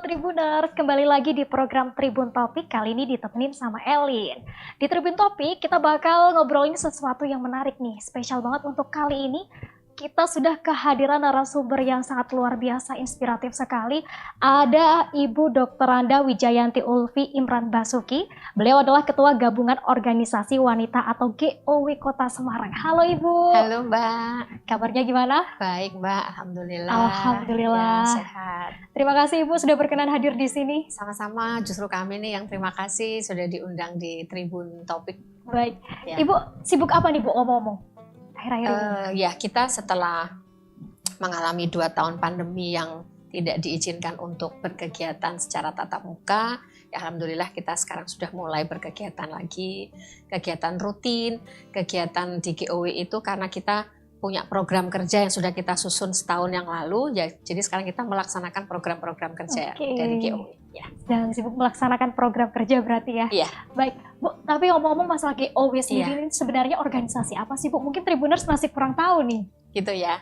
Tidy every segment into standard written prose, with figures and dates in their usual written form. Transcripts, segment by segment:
Tribuners, kembali lagi di program Tribun Topik, kali ini ditemenin sama Elin. Di Tribun Topik, kita bakal ngobrolin sesuatu yang menarik nih, spesial banget untuk kali ini. Kita sudah kehadiran narasumber yang sangat luar biasa, inspiratif sekali. Ada Ibu Dr. Randa Wijayanti Ulfi Imran Basuki. Beliau adalah Ketua Gabungan Organisasi Wanita atau GOW Kota Semarang. Halo Ibu. Halo Mbak. Kabarnya gimana? Baik Mbak, Alhamdulillah. Alhamdulillah. Ya, sehat. Terima kasih Ibu sudah berkenan hadir di sini. Sama-sama, justru kami nih yang terima kasih sudah diundang di Tribun Topik. Baik. Ya. Ibu sibuk apa nih Bu ngomong-ngomong? Akhir-akhir ini. Ya, kita setelah mengalami 2 tahun pandemi yang tidak diizinkan untuk berkegiatan secara tatap muka, ya alhamdulillah kita sekarang sudah mulai berkegiatan lagi, kegiatan rutin, kegiatan di GOW itu karena kita punya program kerja yang sudah kita susun setahun yang lalu, ya jadi sekarang kita melaksanakan program-program kerja dari GOW. Ya. Dan sibuk melaksanakan program kerja berarti ya. Iya. Baik, Bu, tapi ngomong-ngomong masalah GOW sendiri ini sebenarnya organisasi apa sih Bu? Mungkin Tribuners masih kurang tahu nih. Gitu ya.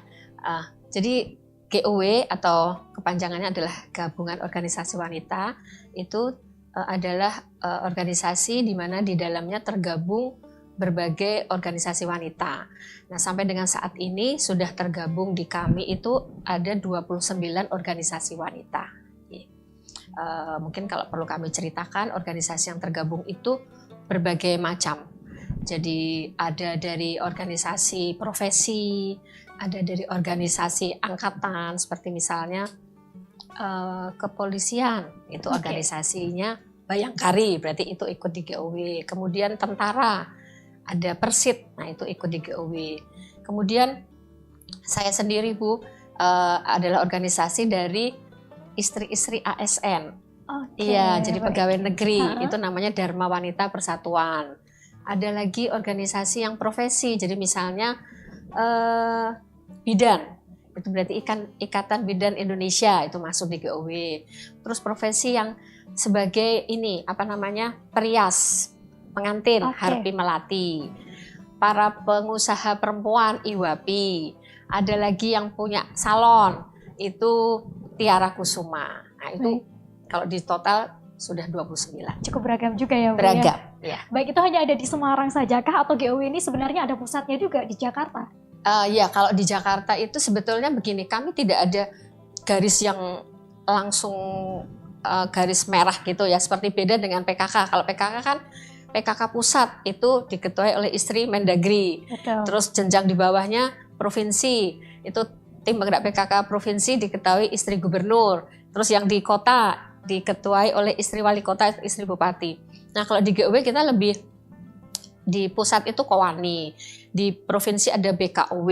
Jadi GOW atau kepanjangannya adalah Gabungan Organisasi Wanita, itu adalah organisasi di mana di dalamnya tergabung berbagai organisasi wanita. Nah, sampai dengan saat ini sudah tergabung di kami itu ada 29 organisasi wanita. Mungkin kalau perlu kami ceritakan, organisasi yang tergabung itu berbagai macam. Jadi ada dari organisasi profesi, ada dari organisasi angkatan, seperti misalnya kepolisian, itu organisasinya Bayangkari, berarti itu ikut di GOW. Kemudian tentara, ada Persit, nah itu ikut di GOW. Kemudian saya sendiri Bu, adalah organisasi dari istri-istri ASN. Iya, jadi pegawai negeri, itu namanya Dharma Wanita Persatuan. Ada lagi organisasi yang profesi, jadi misalnya bidan, itu berarti Ikatan Bidan Indonesia, itu masuk di GOW. Terus profesi yang sebagai ini, perias, pengantin, Harpi Melati. Para pengusaha perempuan, IWAPI. Ada lagi yang punya salon, itu Tiara Kusuma. Nah itu kalau di total sudah 29. Cukup beragam juga ya Bu? Beragam, ya. Baik, itu hanya ada di Semarang sajakah atau GOW ini sebenarnya ada pusatnya juga di Jakarta? Ya, kalau di Jakarta itu sebetulnya begini, kami tidak ada garis yang langsung garis merah gitu ya, seperti beda dengan PKK. Kalau PKK kan PKK pusat itu diketuai oleh istri Mendagri. Betul. Terus jenjang di bawahnya provinsi, itu tim penggerak PKK provinsi diketahui istri gubernur. Terus yang di kota diketuai oleh istri wali kota, istri bupati. Nah kalau di GOW kita lebih, di pusat itu Kowani, di provinsi ada BKOW,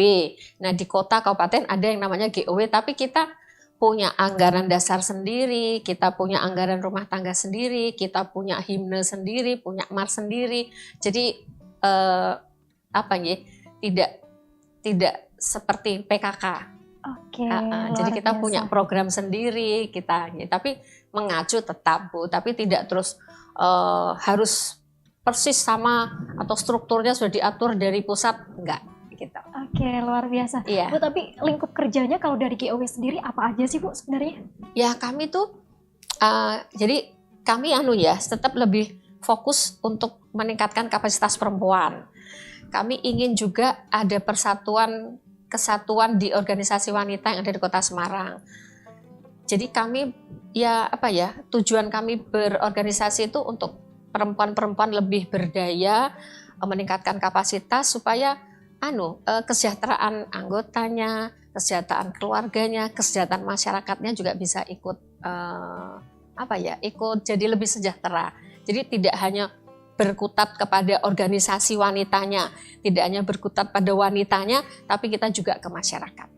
nah di kota kabupaten ada yang namanya GOW, tapi kita punya anggaran dasar sendiri, kita punya anggaran rumah tangga sendiri, kita punya himne sendiri, punya mars sendiri. Jadi tidak seperti PKK. Jadi kita punya program sendiri kita, tapi mengacu tetap Bu, tapi tidak terus harus persis sama atau strukturnya sudah diatur dari pusat, enggak gitu. Luar biasa. Iya. Bu, tapi lingkup kerjanya kalau dari GOW sendiri apa aja sih Bu sebenarnya? Ya kami tuh jadi kami tetap lebih fokus untuk meningkatkan kapasitas perempuan. Kami ingin juga ada kesatuan di organisasi wanita yang ada di Kota Semarang. Jadi kami tujuan kami berorganisasi itu untuk perempuan-perempuan lebih berdaya, meningkatkan kapasitas supaya kesejahteraan anggotanya, kesejahteraan keluarganya, kesejahteraan masyarakatnya juga bisa ikut ikut jadi lebih sejahtera. Jadi tidak hanya berkutat kepada organisasi wanitanya, tidak hanya berkutat pada wanitanya, tapi kita juga ke masyarakat.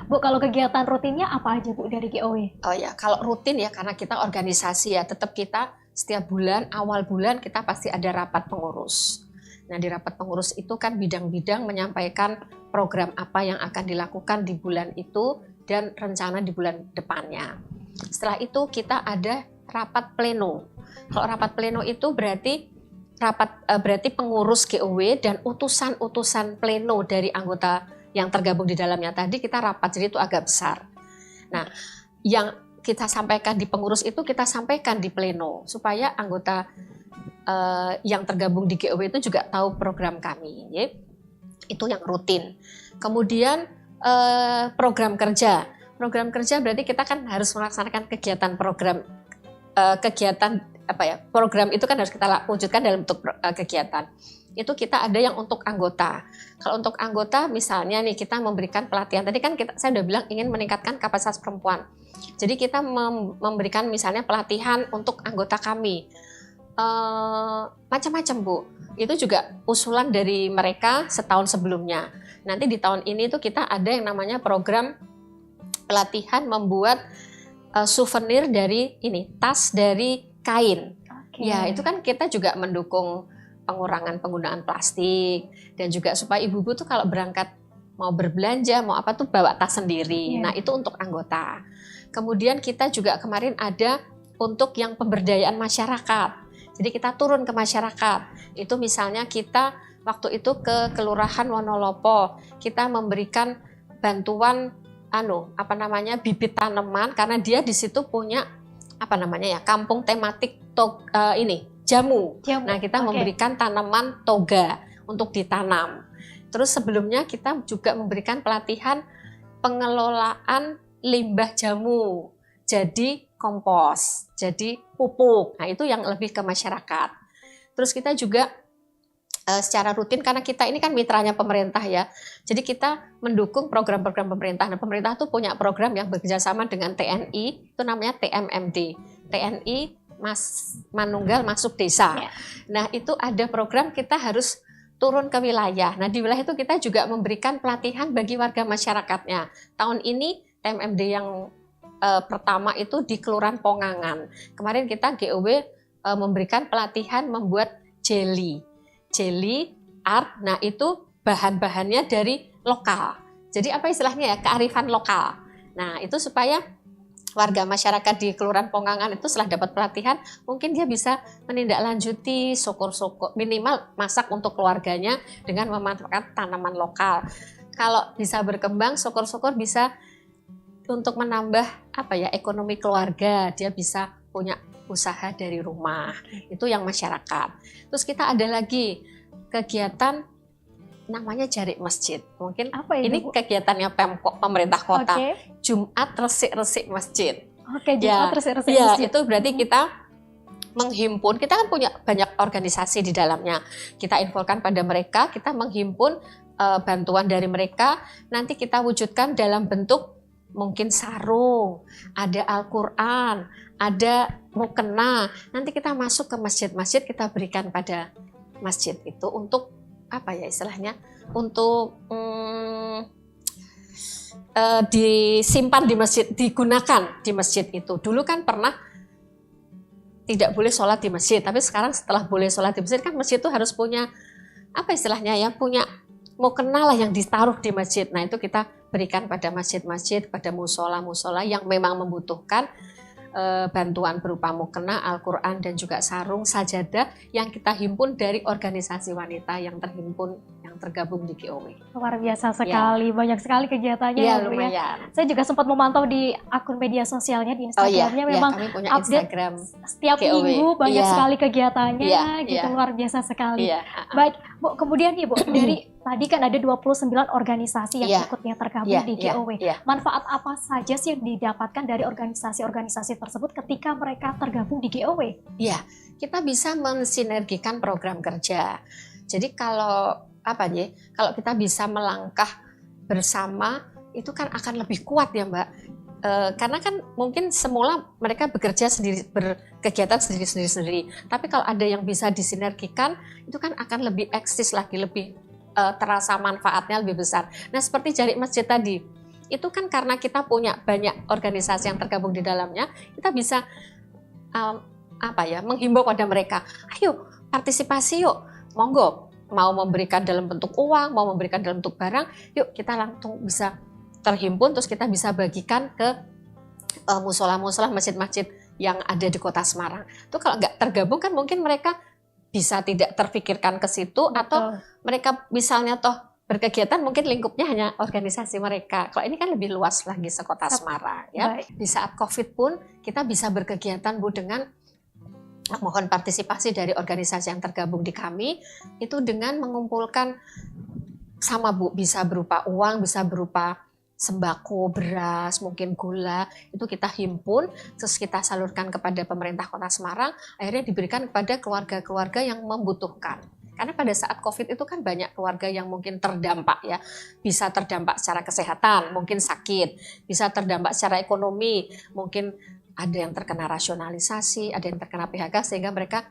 Bu, kalau kegiatan rutinnya apa aja Bu dari GOW? Kalau rutin ya karena kita organisasi ya, tetap kita setiap bulan, awal bulan kita pasti ada rapat pengurus. Nah di rapat pengurus itu kan bidang-bidang menyampaikan program apa yang akan dilakukan di bulan itu dan rencana di bulan depannya. Setelah itu kita ada rapat pleno. Kalau rapat pleno itu berarti pengurus GOW dan utusan-utusan pleno dari anggota yang tergabung di dalamnya tadi kita rapat, jadi itu agak besar. Nah, yang kita sampaikan di pengurus itu kita sampaikan di pleno supaya anggota yang tergabung di GOW itu juga tahu program kami. Ya. Itu yang rutin. Kemudian program kerja. Program kerja berarti kita kan harus melaksanakan kegiatan program program itu kan harus kita wujudkan dalam bentuk kegiatan. Itu kita ada yang untuk anggota. Kalau untuk anggota misalnya nih kita memberikan pelatihan. Tadi kan saya udah bilang ingin meningkatkan kapasitas perempuan. Jadi kita memberikan misalnya pelatihan untuk anggota kami. Macam-macam Bu. Itu juga usulan dari mereka setahun sebelumnya. Nanti di tahun ini tuh kita ada yang namanya program pelatihan membuat souvenir dari tas dari kain. Ya, itu kan kita juga mendukung pengurangan penggunaan plastik dan juga supaya ibu-ibu tuh kalau berangkat mau berbelanja, mau apa tuh bawa tas sendiri. Nah, itu untuk anggota. Kemudian kita juga kemarin ada untuk yang pemberdayaan masyarakat. Jadi kita turun ke masyarakat. Itu misalnya kita waktu itu ke Kelurahan Wonolopo, kita memberikan bantuan bibit tanaman karena dia di situ punya kampung tematik jamu. Nah, kita memberikan tanaman toga untuk ditanam. Terus sebelumnya kita juga memberikan pelatihan pengelolaan limbah jamu. Jadi kompos, jadi pupuk. Nah, itu yang lebih ke masyarakat. Terus kita juga secara rutin karena kita ini kan mitranya pemerintah ya. Jadi kita mendukung program-program pemerintah. Nah, pemerintah tuh punya program yang bekerjasama dengan TNI, itu namanya TMMD. TNI Manunggal Masuk Desa. Nah, itu ada program kita harus turun ke wilayah. Nah, di wilayah itu kita juga memberikan pelatihan bagi warga masyarakatnya. Tahun ini TMMD yang pertama itu di Kelurahan Pongangan. Kemarin kita GOW memberikan pelatihan membuat jelly art. Nah, itu bahan-bahannya dari lokal. Jadi apa istilahnya ya, kearifan lokal. Nah, itu supaya warga masyarakat di Kelurahan Pongangan itu setelah dapat pelatihan, mungkin dia bisa menindaklanjuti syukur-syukur, minimal masak untuk keluarganya dengan memanfaatkan tanaman lokal. Kalau bisa berkembang, syukur-syukur bisa untuk menambah ekonomi keluarga, dia bisa punya usaha dari rumah. Itu yang masyarakat. Terus kita ada lagi kegiatan namanya Jarik Masjid. Mungkin ini kegiatannya pemerintah kota. Jumat resik-resik masjid. Jumat resik-resik masjid. Itu berarti kita menghimpun, kita kan punya banyak organisasi di dalamnya. Kita infokan pada mereka, kita menghimpun bantuan dari mereka, nanti kita wujudkan dalam bentuk mungkin sarung, ada Al-Quran, ada mukena. Nanti kita masuk ke masjid-masjid, kita berikan pada masjid itu untuk istilahnya untuk disimpan di masjid, digunakan di masjid itu. Dulu kan pernah tidak boleh sholat di masjid, tapi sekarang setelah boleh sholat di masjid kan masjid itu harus punya punya mukena lah yang ditaruh di masjid. Nah, itu kita berikan pada masjid-masjid, pada musola-musola yang memang membutuhkan bantuan berupa mukena, Al-Quran dan juga sarung, sajadah yang kita himpun dari organisasi wanita yang terhimpun, yang tergabung di GOW. Luar biasa sekali, banyak sekali kegiatannya. Iya, lumayan. Saya juga sempat memantau di akun media sosialnya, di Instagramnya memang kami punya update Instagram setiap GOW. minggu banyak sekali kegiatannya, gitu luar biasa sekali. Baik, Bu, kemudian nih Bu, dari tadi kan ada 29 organisasi yang ikutnya tergabung di GOW. Manfaat apa saja sih yang didapatkan dari organisasi-organisasi tersebut ketika mereka tergabung di GOW? Iya, kita bisa mensinergikan program kerja. Jadi kalau kalau kita bisa melangkah bersama itu kan akan lebih kuat ya Mbak. Karena kan mungkin semula mereka bekerja sendiri, berkegiatan sendiri-sendiri. Tapi kalau ada yang bisa disinergikan, itu kan akan lebih eksis lagi, lebih terasa manfaatnya lebih besar. Nah, seperti Jarik Masjid tadi, itu kan karena kita punya banyak organisasi yang tergabung di dalamnya, kita bisa menghimbau pada mereka, ayo partisipasi yuk, monggo, mau memberikan dalam bentuk uang, mau memberikan dalam bentuk barang, yuk kita langsung bisa terhimpun, terus kita bisa bagikan ke musola-musola, masjid-masjid yang ada di Kota Semarang. Itu kalau nggak tergabung kan mungkin mereka bisa tidak terfikirkan ke situ. Betul. Atau mereka misalnya berkegiatan mungkin lingkupnya hanya organisasi mereka. Kalau ini kan lebih luas lagi sekota Semarang ya. Baik. Di saat Covid pun kita bisa berkegiatan Bu dengan mohon partisipasi dari organisasi yang tergabung di kami itu dengan mengumpulkan sama Bu, bisa berupa uang, bisa berupa sembako, beras, mungkin gula, itu kita himpun, terus kita salurkan kepada pemerintah Kota Semarang, akhirnya diberikan kepada keluarga-keluarga yang membutuhkan. Karena pada saat COVID itu kan banyak keluarga yang mungkin terdampak ya, bisa terdampak secara kesehatan, mungkin sakit, bisa terdampak secara ekonomi, mungkin ada yang terkena rasionalisasi, ada yang terkena PHK sehingga mereka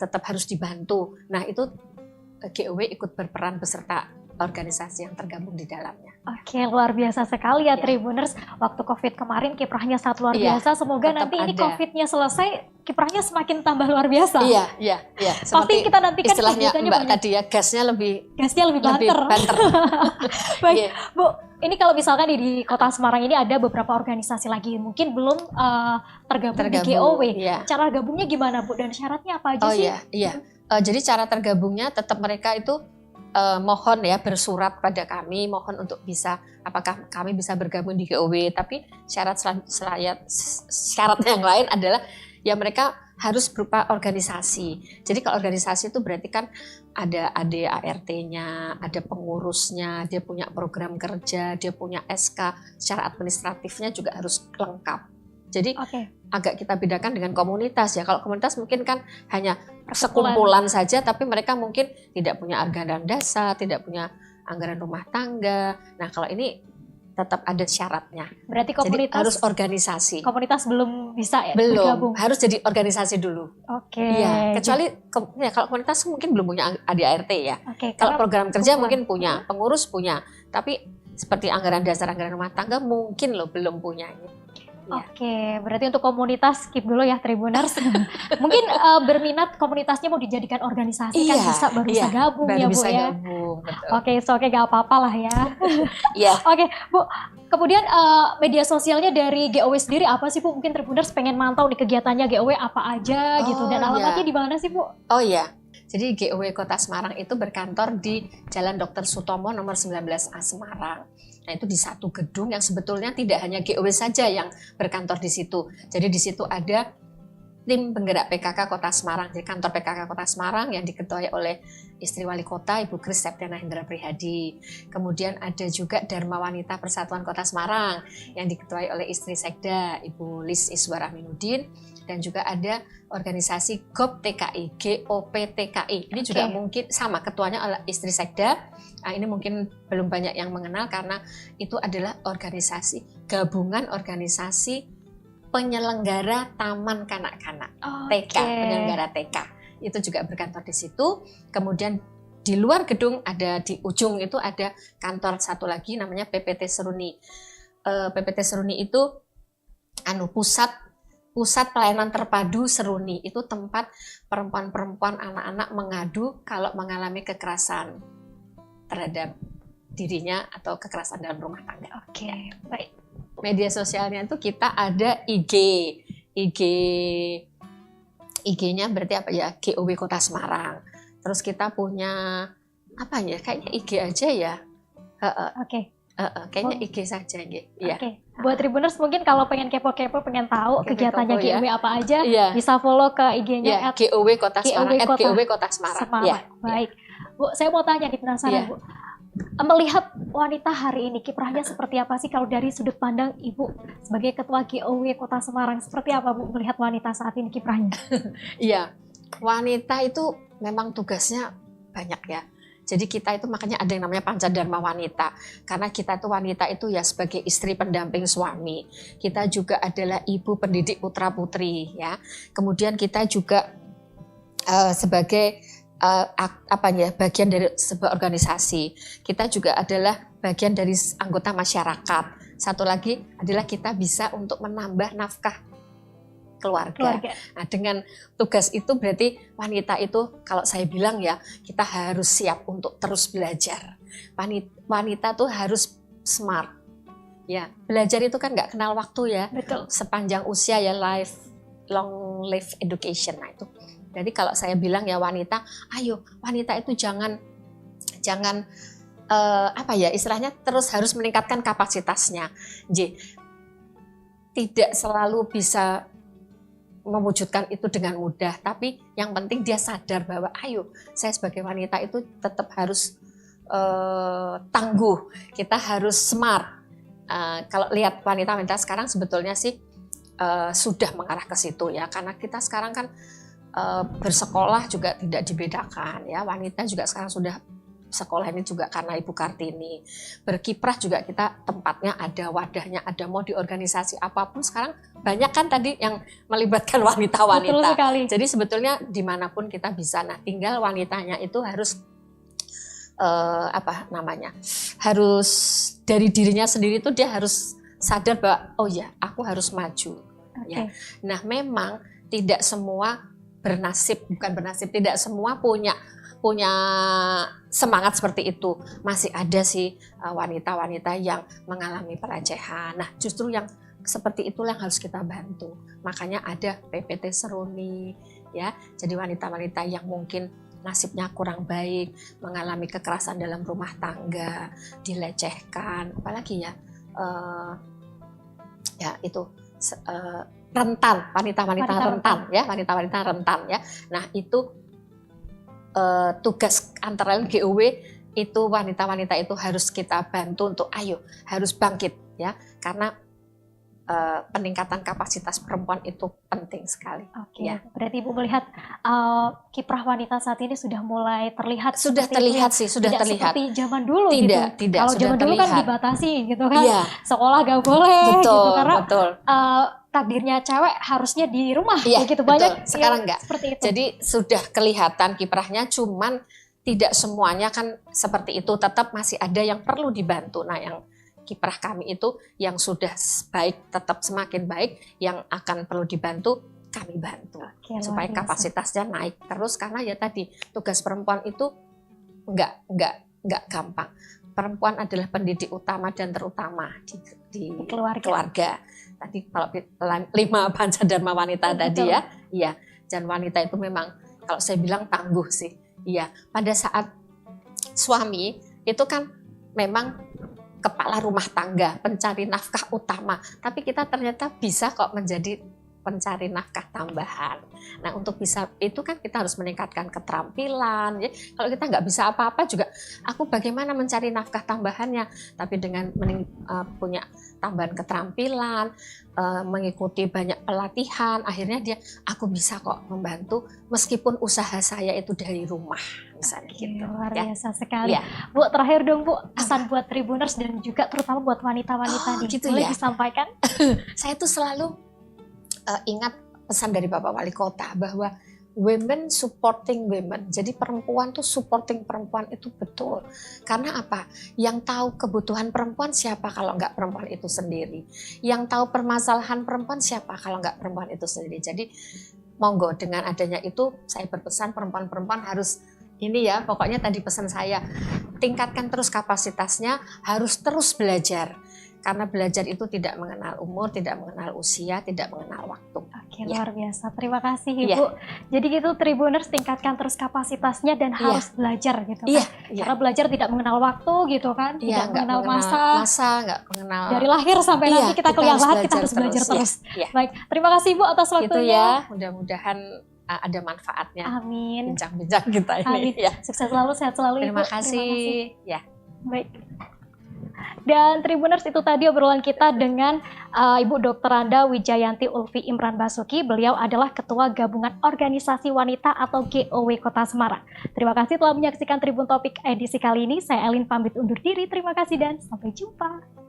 tetap harus dibantu. Nah itu GOW ikut berperan beserta organisasi yang tergabung di dalamnya. Oke, luar biasa sekali ya Tribuners. Waktu COVID kemarin kiprahnya sangat luar biasa. Semoga nanti ini COVID-nya selesai, kiprahnya semakin tambah luar biasa. Iya. Pasti kita nantikan istilahnya Mbak tadi ya, gasnya lebih banter. Baik, Yeah. Bu, ini kalau misalkan di Kota Semarang ini ada beberapa organisasi lagi, mungkin belum tergabung di GOW. Iya. Cara gabungnya gimana Bu, dan syaratnya apa aja sih? Iya. Jadi cara tergabungnya tetap mereka itu mohon ya bersurat pada kami, mohon untuk bisa apakah kami bisa bergabung di GOW, tapi syarat yang lain adalah ya mereka harus berupa organisasi. Jadi kalau organisasi itu berarti kan ada ADART-nya, ada pengurusnya, dia punya program kerja, dia punya SK, secara administratifnya juga harus lengkap. Jadi agak kita bedakan dengan komunitas ya. Kalau komunitas mungkin kan hanya sekumpulan saja, tapi mereka mungkin tidak punya anggaran dasar, tidak punya anggaran rumah tangga. Nah kalau ini tetap ada syaratnya. Berarti komunitas jadi harus organisasi. Komunitas belum bisa ya belum, bergabung. Harus jadi organisasi dulu. Iya, kecuali ya, kalau komunitas mungkin belum punya ADART ya. Kalau program kerja mungkin punya, pengurus punya, tapi seperti anggaran dasar, anggaran rumah tangga mungkin loh belum punya. Oke, berarti untuk komunitas skip dulu ya Tribuners. Mungkin berminat komunitasnya mau dijadikan organisasi kan bisa baru bisa gabung ya Bu ya. Oke, gak apa-apa lah ya. Oke, Bu. Kemudian media sosialnya dari GOW sendiri apa sih Bu? Mungkin Tribuners pengen mantau nih kegiatannya GOW apa aja gitu, dan alamatnya di mana sih Bu? Oh iya. Jadi GOW Kota Semarang itu berkantor di Jalan Dr. Sutomo nomor 19A Semarang. Nah itu di satu gedung yang sebetulnya tidak hanya GOW saja yang berkantor di situ. Jadi di situ ada tim penggerak PKK Kota Semarang. Jadi kantor PKK Kota Semarang yang diketuai oleh istri wali kota Ibu Kris Septiana Hendra Prihadi. Kemudian ada juga Dharma Wanita Persatuan Kota Semarang yang diketuai oleh istri Sekda Ibu Lis Iswar Aminuddin. Dan juga ada organisasi GOPTKI, GOPTKI. Ini juga mungkin sama ketuanya oleh istri Sekda. Nah, ini mungkin belum banyak yang mengenal karena itu adalah organisasi, gabungan organisasi penyelenggara taman kanak-kanak, TK, penyelenggara TK. Itu juga berkantor di situ. Kemudian di luar gedung ada di ujung itu ada kantor satu lagi namanya PPT Seruni. PPT Seruni itu Pusat Pelayanan Terpadu Seruni, itu tempat perempuan-perempuan anak-anak mengadu kalau mengalami kekerasan terhadap dirinya atau kekerasan dalam rumah tangga. Baik. Media sosialnya itu kita ada IG-nya berarti apa ya? GOW Kota Semarang. Terus kita punya apa ya? Kayaknya IG aja ya. Kayaknya IG saja gitu. Buat Tribuners mungkin kalau pengen kepo-kepo, pengen tahu kegiatannya GOW apa aja, bisa follow ke IG-nya GOW Kota Semarang, @GOW Kota Semarang. Baik. Bu, saya mau tanya nih, penasaran Bu. Melihat wanita hari ini kiprahnya seperti apa sih kalau dari sudut pandang Ibu sebagai Ketua GOW Kota Semarang? Seperti apa Bu melihat wanita saat ini kiprahnya? Iya, wanita itu memang tugasnya banyak ya. Jadi kita itu makanya ada yang namanya Pancadharma Wanita. Karena kita itu wanita itu ya sebagai istri pendamping suami. Kita juga adalah ibu pendidik putra-putri ya. Kemudian kita juga sebagai bagian dari sebuah organisasi. Kita juga adalah bagian dari anggota masyarakat. Satu lagi adalah kita bisa untuk menambah nafkah keluarga. Nah, dengan tugas itu berarti wanita itu kalau saya bilang ya, kita harus siap untuk terus belajar. Wanita tuh harus smart. Ya, belajar itu kan nggak kenal waktu ya. Betul. Sepanjang usia ya, long life education. Nah, itu. Jadi kalau saya bilang ya wanita, ayo wanita itu jangan apa ya istilahnya terus harus meningkatkan kapasitasnya. Tidak selalu bisa mewujudkan itu dengan mudah, tapi yang penting dia sadar bahwa ayo saya sebagai wanita itu tetap harus tangguh, kita harus smart. Kalau lihat wanita-wanita sekarang sebetulnya sih sudah mengarah ke situ ya, karena kita sekarang kan bersekolah juga tidak dibedakan ya, wanita juga sekarang sudah sekolah ini juga karena Ibu Kartini, berkiprah juga kita tempatnya ada, wadahnya ada, mau di organisasi apapun sekarang banyak kan tadi yang melibatkan wanita-wanita. Betul sekali. Jadi sebetulnya dimanapun kita bisa, nah tinggal wanitanya itu harus harus dari dirinya sendiri tuh dia harus sadar bahwa oh ya aku harus maju. Ya. Nah memang tidak semua tidak semua punya semangat seperti itu. Masih ada sih wanita-wanita yang mengalami pelecehan. Nah justru yang seperti itulah yang harus kita bantu. Makanya ada PPT Seruni ya. Jadi wanita-wanita yang mungkin nasibnya kurang baik, mengalami kekerasan dalam rumah tangga, dilecehkan, apalagi ya itu rentan, wanita-wanita rentan ya. Nah itu tugas antara lain GOW itu wanita-wanita itu harus kita bantu untuk ayo harus bangkit ya, karena peningkatan kapasitas perempuan itu penting sekali. Oke, ya. Berarti Ibu melihat kiprah wanita saat ini sudah mulai terlihat. Sudah terlihat sih, sudah tidak terlihat. Seperti zaman dulu tidak, gitu. Tidak, kalau zaman dulu kan dibatasi gitu kan, ya. Sekolah gak boleh betul, gitu karena betul. Takdirnya cewek harusnya di rumah ya, begitu betul. Banyak. Sekarang enggak. Seperti itu. Jadi sudah kelihatan kiprahnya, cuman tidak semuanya kan seperti itu. Tetap masih ada yang perlu dibantu. Nah yang kiprah kami itu yang sudah baik tetap semakin baik, yang akan perlu dibantu kami bantu. Oke, supaya kapasitasnya naik terus, karena ya tadi tugas perempuan itu enggak gampang. Perempuan adalah pendidik utama dan terutama di keluarga. Tadi kalau 5 panca dharma wanita tadi ya, iya. Dan wanita itu memang kalau saya bilang tangguh sih. Iya, pada saat suami itu kan memang kepala rumah tangga, pencari nafkah utama. Tapi kita ternyata bisa kok menjadi pencari nafkah tambahan. Nah untuk bisa itu kan kita harus meningkatkan keterampilan. Ya. Kalau kita nggak bisa apa-apa juga, aku bagaimana mencari nafkah tambahannya? Tapi dengan punya tambahan keterampilan, mengikuti banyak pelatihan, akhirnya aku bisa kok membantu meskipun usaha saya itu dari rumah. Misalnya gitu. Luar biasa sekali. Ya. Bu, terakhir dong Bu, pesan buat Tribuners dan juga terutama buat wanita-wanita nih. Gitu boleh ya? disampaikan? Saya tuh selalu ingat pesan dari Bapak Wali Kota bahwa women supporting women. Jadi perempuan tuh supporting perempuan itu betul. Karena apa? Yang tahu kebutuhan perempuan siapa kalau nggak perempuan itu sendiri. Yang tahu permasalahan perempuan siapa kalau nggak perempuan itu sendiri. Jadi monggo dengan adanya itu saya berpesan perempuan-perempuan harus ini ya, pokoknya tadi pesan saya, tingkatkan terus kapasitasnya, harus terus belajar. Karena belajar itu tidak mengenal umur, tidak mengenal usia, tidak mengenal waktu. Oke, luar biasa. Terima kasih Ibu. Jadi gitu Tribuners, tingkatkan terus kapasitasnya dan harus belajar gitu kan. Karena belajar tidak mengenal waktu gitu kan, tidak mengenal masa, nggak mengenal. Dari lahir sampai nanti kita kuliah lahat, kita harus belajar terus. Baik, terima kasih Ibu atas waktunya. Gitu ya, mudah-mudahan ada manfaatnya. Amin. Bincang-bincang kita ini. Amin. Sukses selalu, sehat selalu Ibu. Terima kasih. Ya. Baik. Dan Tribuners, itu tadi obrolan kita dengan Ibu Dr. Randa Wijayanti Ulfi Imran Basuki. Beliau adalah Ketua Gabungan Organisasi Wanita atau GOW Kota Semarang. Terima kasih telah menyaksikan Tribun Topik edisi kali ini. Saya Elin pamit undur diri. Terima kasih dan sampai jumpa.